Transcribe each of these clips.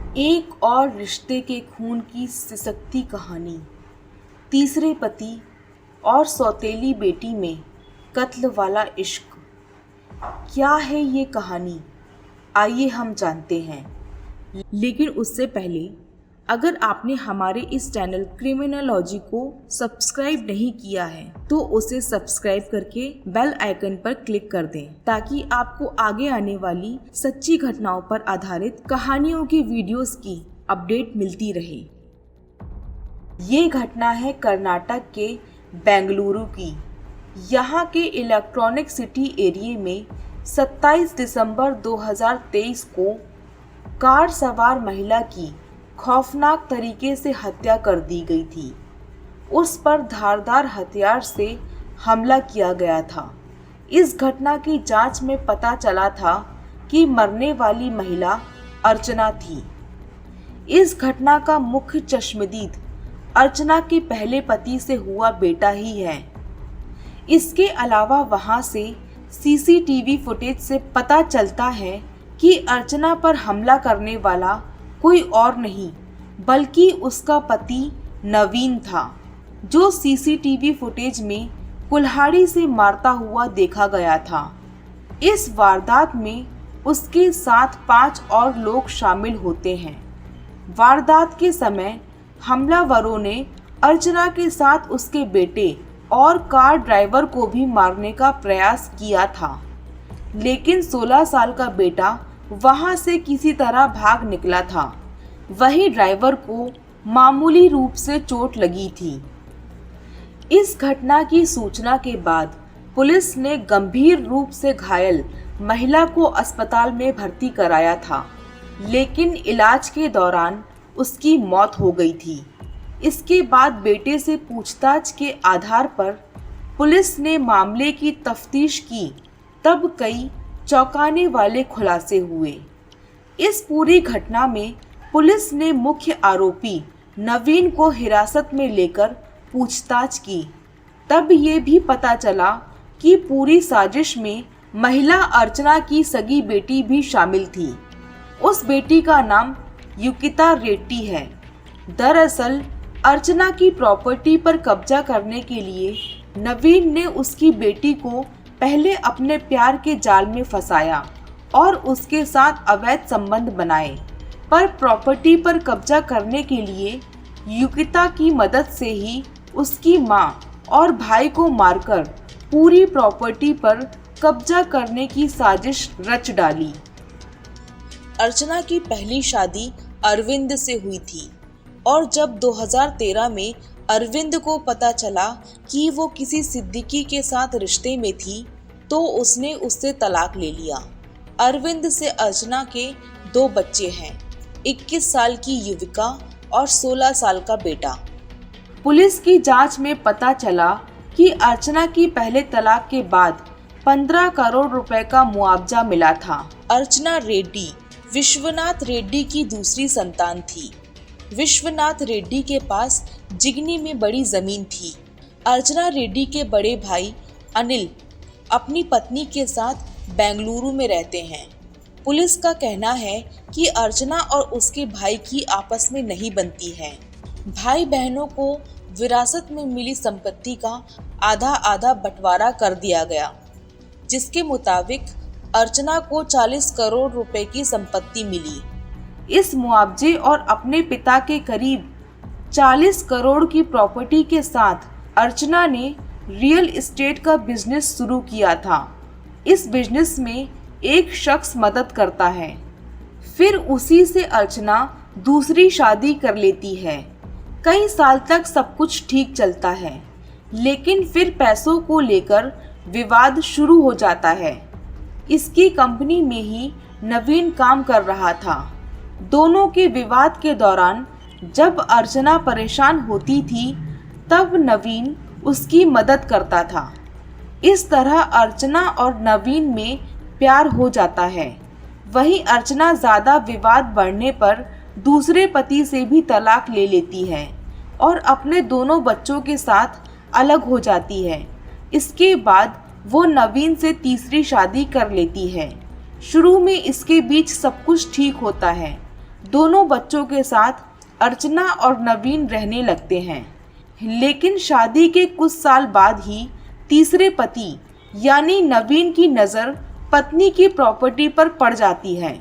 एक और रिश्ते के खून की सिसकती कहानी। तीसरे पति और सौतेली बेटी में कत्ल वाला इश्क। क्या है ये कहानी, आइए हम जानते हैं। लेकिन उससे पहले, अगर आपने हमारे इस चैनल क्रिमिनोलॉजी को सब्सक्राइब नहीं किया है तो उसे सब्सक्राइब करके बेल आइकन पर क्लिक कर दें, ताकि आपको आगे आने वाली सच्ची घटनाओं पर आधारित कहानियों की वीडियोस की अपडेट मिलती रहे। ये घटना है कर्नाटक के बेंगलुरु की। यहाँ के इलेक्ट्रॉनिक सिटी एरिया में 27 दिसंबर 2023 को कार सवार महिला की खौफनाक तरीके से हत्या कर दी गई थी। उस पर धारदार हथियार से हमला किया गया था। इस घटना की जांच में पता चला था कि मरने वाली महिला अर्चना थी। इस घटना का मुख्य चश्मदीद अर्चना के पहले पति से हुआ बेटा ही है। इसके अलावा वहां से सीसीटीवी फुटेज से पता चलता है कि अर्चना पर हमला करने वाला कोई और नहीं बल्कि उसका पति नवीन था, जो सीसीटीवी फुटेज में कुल्हाड़ी से मारता हुआ देखा गया था। इस वारदात में उसके साथ 5 और लोग शामिल होते हैं। वारदात के समय हमलावरों ने अर्चना के साथ उसके बेटे और कार ड्राइवर को भी मारने का प्रयास किया था, लेकिन 16 साल का बेटा वहां से किसी तरह भाग निकला था। वही ड्राइवर को मामूली रूप से चोट लगी थी। इस घटना की सूचना के बाद पुलिस ने गंभीर रूप से घायल महिला को अस्पताल में भर्ती कराया था, लेकिन इलाज के दौरान उसकी मौत हो गई थी। इसके बाद बेटे से पूछताछ के आधार पर पुलिस ने मामले की तफ्तीश की, तब कई चौंकाने वाले खुलासे हुए। इस पूरी घटना में पुलिस ने मुख्य आरोपी नवीन को हिरासत में लेकर पूछताछ की। तब ये भी पता चला कि पूरी साजिश में महिला अर्चना की सगी बेटी भी शामिल थी। उस बेटी का नाम युकिता रेड्डी है। दरअसल अर्चना की प्रॉपर्टी पर कब्जा करने के लिए नवीन ने उसकी बेटी को पहले अपने प्यार के जाल में फंसाया और उसके साथ अवैध संबंध बनाए, पर प्रॉपर्टी पर कब्जा करने के लिए युकिता की मदद से ही उसकी मां और भाई को मारकर पूरी प्रॉपर्टी पर कब्जा करने की साजिश रच डाली। अर्चना की पहली शादी अरविंद से हुई थी और जब 2013 में अरविंद को पता चला कि वो किसी सिद्दीकी के साथ रिश्ते में थी, तो उसने उससे तलाक ले लिया। अरविंद से अर्चना के 2 बच्चे हैं, 21 साल की युविका और 16 साल का बेटा। पुलिस की जांच में पता चला कि अर्चना की पहले तलाक के बाद 15 करोड़ रुपए का मुआवजा मिला था। अर्चना रेड्डी विश्वनाथ रेड्डी की दूसरी संतान थी। विश्वनाथ रेड्डी के पास जिगनी में बड़ी जमीन थी। अर्चना रेड्डी के बड़े भाई अनिल अपनी पत्नी के साथ बेंगलुरु में रहते हैं। पुलिस का कहना है कि अर्चना और उसके भाई की आपस में नहीं बनती है। भाई बहनों को विरासत में मिली संपत्ति का आधा आधा बंटवारा कर दिया गया, जिसके मुताबिक अर्चना को 40 करोड़ रुपए की संपत्ति मिली। इस मुआवजे और अपने पिता के करीब 40 करोड़ की प्रॉपर्टी के साथ अर्चना ने रियल एस्टेट का बिजनेस शुरू किया था। इस बिजनेस में एक शख्स मदद करता है, फिर उसी से अर्चना दूसरी शादी कर लेती है। कई साल तक सब कुछ ठीक चलता है, लेकिन फिर पैसों को लेकर विवाद शुरू हो जाता है। इसकी कंपनी में ही नवीन काम कर रहा था। दोनों के विवाद के दौरान जब अर्चना परेशान होती थी, तब नवीन उसकी मदद करता था। इस तरह अर्चना और नवीन में प्यार हो जाता है। वहीं अर्चना ज़्यादा विवाद बढ़ने पर दूसरे पति से भी तलाक ले लेती है और अपने दोनों बच्चों के साथ अलग हो जाती है। इसके बाद वो नवीन से तीसरी शादी कर लेती है। शुरू में इसके बीच सब कुछ ठीक होता है, दोनों बच्चों के साथ अर्चना और नवीन रहने लगते हैं। लेकिन शादी के कुछ साल बाद ही तीसरे पति यानी नवीन की नज़र पत्नी की प्रॉपर्टी पर पड़ जाती है।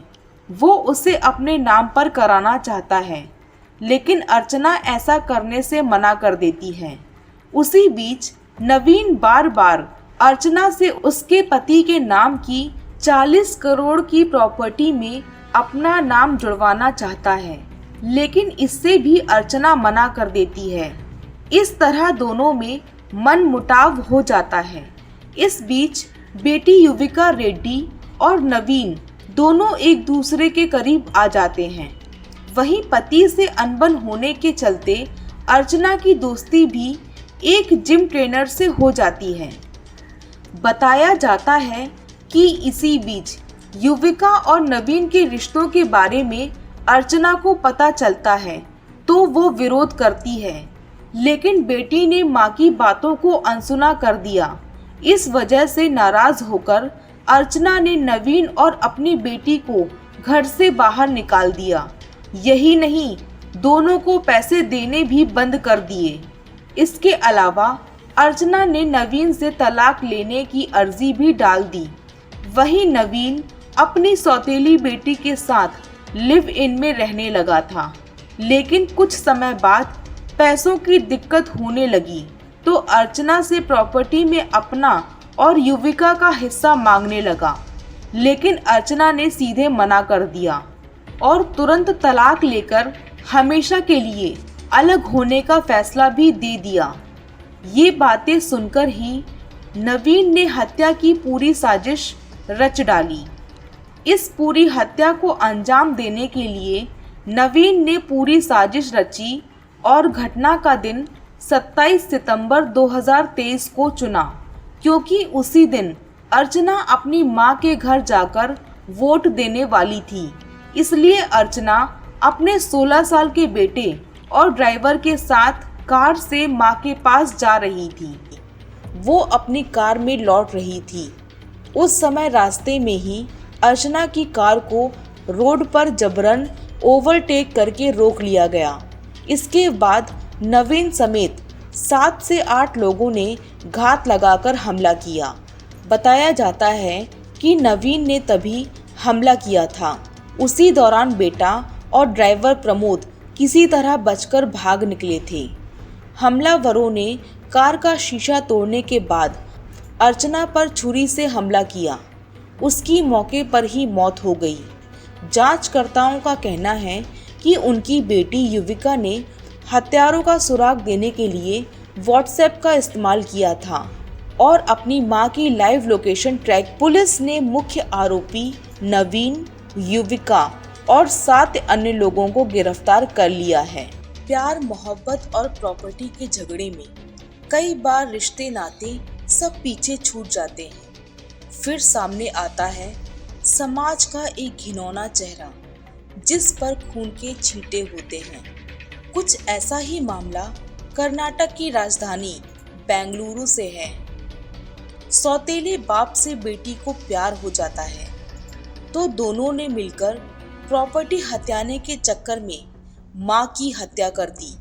वो उसे अपने नाम पर कराना चाहता है, लेकिन अर्चना ऐसा करने से मना कर देती है। उसी बीच नवीन बार बार अर्चना से उसके पति के नाम की 40 करोड़ की प्रॉपर्टी में अपना नाम जुड़वाना चाहता है, लेकिन इससे भी अर्चना मना कर देती है। इस तरह दोनों में मनमुटाव हो जाता है। इस बीच बेटी युविका रेड्डी और नवीन दोनों एक दूसरे के करीब आ जाते हैं। वहीं पति से अनबन होने के चलते अर्चना की दोस्ती भी एक जिम ट्रेनर से हो जाती है। बताया जाता है कि इसी बीच युविका और नवीन के रिश्तों के बारे में अर्चना को पता चलता है तो वो विरोध करती है, लेकिन बेटी ने माँ की बातों को अनसुना कर दिया। इस वजह से नाराज होकर अर्चना ने नवीन और अपनी बेटी को घर से बाहर निकाल दिया। यही नहीं, दोनों को पैसे देने भी बंद कर दिए। इसके अलावा अर्चना ने नवीन से तलाक लेने की अर्जी भी डाल दी। वहीं नवीन अपनी सौतेली बेटी के साथ लिव इन में रहने लगा था, लेकिन कुछ समय बाद पैसों की दिक्कत होने लगी तो अर्चना से प्रॉपर्टी में अपना और युविका का हिस्सा मांगने लगा, लेकिन अर्चना ने सीधे मना कर दिया और तुरंत तलाक लेकर हमेशा के लिए अलग होने का फैसला भी दे दिया। ये बातें सुनकर ही नवीन ने हत्या की पूरी साजिश रच डाली। इस पूरी हत्या को अंजाम देने के लिए नवीन ने पूरी साजिश रची और घटना का दिन 27 सितंबर 2023 को चुना, क्योंकि उसी दिन अर्चना अपनी मां के घर जाकर वोट देने वाली थी। इसलिए अर्चना अपने 16 साल के बेटे और ड्राइवर के साथ कार से मां के पास जा रही थी। वो अपनी कार में लौट रही थी। उस समय रास्ते में ही अर्चना की कार को रोड पर जबरन ओवरटेक करके रोक लिया गया। इसके बाद नवीन समेत 7 से 8 लोगों ने घात लगाकर हमला किया। बताया जाता है कि नवीन ने तभी हमला किया था। उसी दौरान बेटा और ड्राइवर प्रमोद किसी तरह बचकर भाग निकले थे। हमलावरों ने कार का शीशा तोड़ने के बाद अर्चना पर छुरी से हमला किया। उसकी मौके पर ही मौत हो गई। जांचकर्ताओं का कहना है कि उनकी बेटी युविका ने हत्यारों का सुराग देने के लिए व्हाट्सएप का इस्तेमाल किया था और अपनी मां की लाइव लोकेशन ट्रैक। पुलिस ने मुख्य आरोपी नवीन, युविका और 7 अन्य लोगों को गिरफ्तार कर लिया है। प्यार, मोहब्बत और प्रॉपर्टी के झगड़े में कई बार रिश्ते नाते सब पीछे छूट जाते हैं। फिर सामने आता है समाज का एक घिनौना चेहरा जिस पर खून के छींटे होते हैं। कुछ ऐसा ही मामला कर्नाटक की राजधानी बेंगलुरु से है। सौतेले बाप से बेटी को प्यार हो जाता है तो दोनों ने मिलकर प्रॉपर्टी हथियाने के चक्कर में मां की हत्या कर दी।